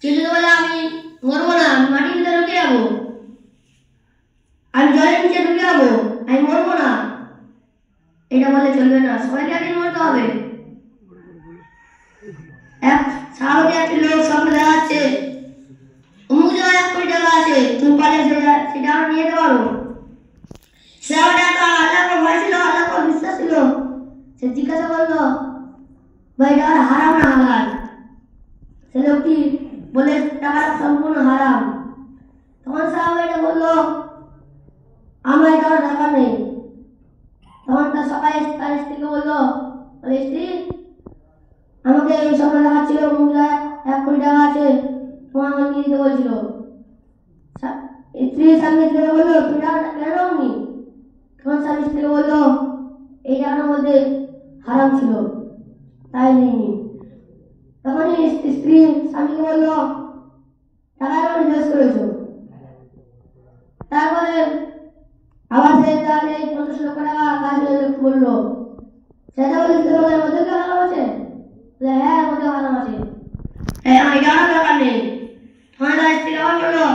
কেউ যদি বলে আমি মরবো না, আমি মাটির ভিতরে ঢুকে যাবো, আমি জলের নিচে ঢুকে যাবো, আমি মরবো না, এটা বলে চলবে না, সবাইকে একদিন মরতে হবে। এক সাহাবাকে একটি লোক স্বপ্ন দেখাচ্ছে, অমুক জায়গায় 1 কোটি টাকা আছে, তুমি পারলে সেটা আমরা নিয়ে যেতে পারো। সে আবার আল্লাহকে ভয় ছিল, আল্লাহকে বিশ্বাস ছিল, সে জিজ্ঞাসা করলো ভাই এটা হারাম না হালাল? সে লোকটি বলে টাকাটা সম্পূর্ণ হারাম। তখন সাহাবা এটা বললো আমার এটা টাকা নেই। তখন তার সকালে তার স্ত্রীকে বললো, স্ত্রী আমাকে এই স্বপ্ন দেখাচ্ছিল, অমুক জায়গায় 1 কোটি টাকা আছে, তোমার আমাকে নিয়ে দিতে বলছিল। স্ত্রী স্বামীকে জিজ্ঞাসা করলো তুমি টাকাটা কেন নাওনি? তখন স্বামী স্ত্রীকে বললো এই টাকার মধ্যে হারাম ছিল তাই নিইনি। তখন স্ত্রী স্বামীকে বললো টাকা কেন জিজ্ঞেস করেছো? তারপরে আবার সে তাহলে 50 লক্ষ টাকা কাজ বললো, সেটা বলে তোমাদের মধ্যে কি হারাম আছে? হ্যাঁ মধ্যে হারাম আছে, হ্যাঁ এটা আমার দরকার নেই। তখন তার স্ত্রী আবার বললো,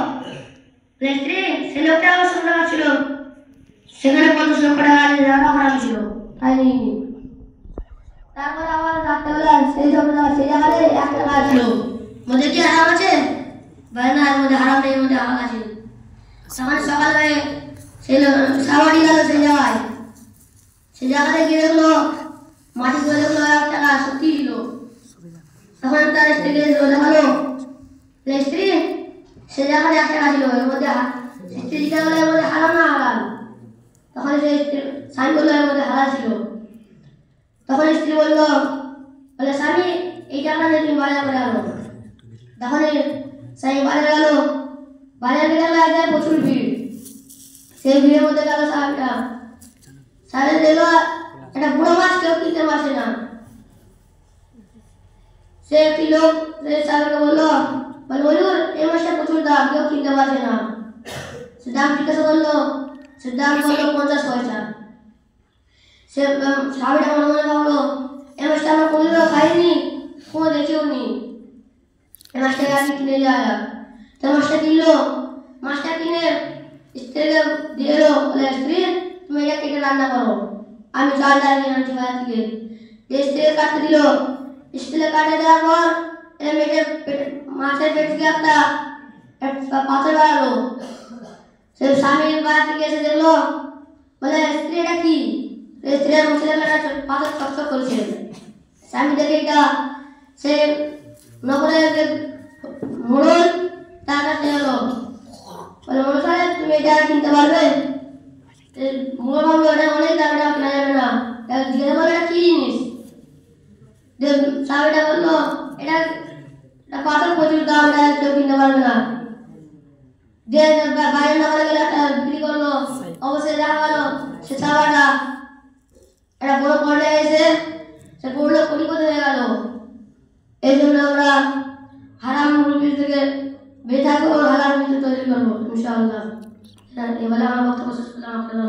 স্ত্রী সে লোকটা আমার স্বপ্ন দেখাচ্ছিল, সেখানে 50 লক্ষ টাকা হারাম ছিল তাই নিইনি। তারপরে আবার রাত্রেবেলা সেই জায়গায় 1 টাকা ছিল, মধ্যে কি হারাম আছে? বলে না এর মধ্যে হারাম নেই, এর মধ্যে হালাল আছে। তখন সকালে সেই সাবাড়ি গেল সেই জায়গাতে গিয়ে দেখলো মাটি করে দেখলো 1 টাকা সত্যি ছিল। তখন তার স্ত্রীকে দেখালো, স্ত্রী সে জায়গাতে 1 টাকা ছিল, এর মধ্যে স্ত্রী জিজ্ঞাসা করলো এর মধ্যে হারাম না হালাল? তখন সে স্বামী বললো এর মধ্যে হালাল ছিল। তখন স্ত্রী বললো স্বামী এই টাকা নিয়ে তুমি বাজার করে আনো। তখন স্বামী বাজারে গেল, বাজারে গেল এক জায়গায় প্রচুর ভিড়। সেই ভিড়ের মধ্যে গেল সাহেব দেখলো একটা বুড়ো মাছ কেউ কিনতে পারছে না। সে একটি লোক সাহেবকে বললো হুজুর এই মাছটা প্রচুর দাম, কেউ কিনতে পারছে না। সে দাম জিজ্ঞাসা করলো, সে দাম বললো 50 পয়সা। সে সাহেবটা মনে মনে ভাবলো এই মাছটা আমরা কোনোদিনও খাইনি, কোনো দেখিও নি, এই মাছটাকে আজকে কিনে যাওয়া যাক। তো মাছটা কিনলো, মাছটা কিনে স্ত্রীকে দিয়ে এলো, বলে স্ত্রী তুমি এটা কেটে রান্না করো, আমি চাল ডাল কিনে আনছি বাজার থেকে। স্ত্রীকে কাটতে দিল, স্ত্রীকে কাটে দেওয়ার পর মাছের পেট থেকে একটা পাথর বেড়ালো। সে স্বামীর বাজার থেকে এসে দেখলো, বলে স্ত্রী এটা কি? স্ত্রীর মুখে একটা পাথর চকচক করছে। স্বামী দেখে এটা সে নগরের মোড়ল তার কাছে এলো, বলে মোড়ল সাহেব তুমি এটা কিনতে পারবে? মোড়ল ভাবলো এটা অনেক দাম, এটা কেনা যাবে না। জিজ্ঞাসা করলো এটা কি জিনিস? সাহেবটা বললো এটা পাথর প্রচুর দাম, এটা কেউ কিনতে পারবে না। যে বাইরের নগরে গেলে একটা বিক্রি করলো, অবশ্যই দেখা গেল সে সাবাটা একটা বড় পর্যায়ে এসে সে পড়লো কোটিপতি হয়ে গেল। এই জন্য আমরা হারাম রুপিস থেকে বেঁচে থাকবো, হালাল রুপিস তৈরি করবো ইনশাআল্লাহ। এবারে আমার বক্তব্য শেষ করলাম, আপনারা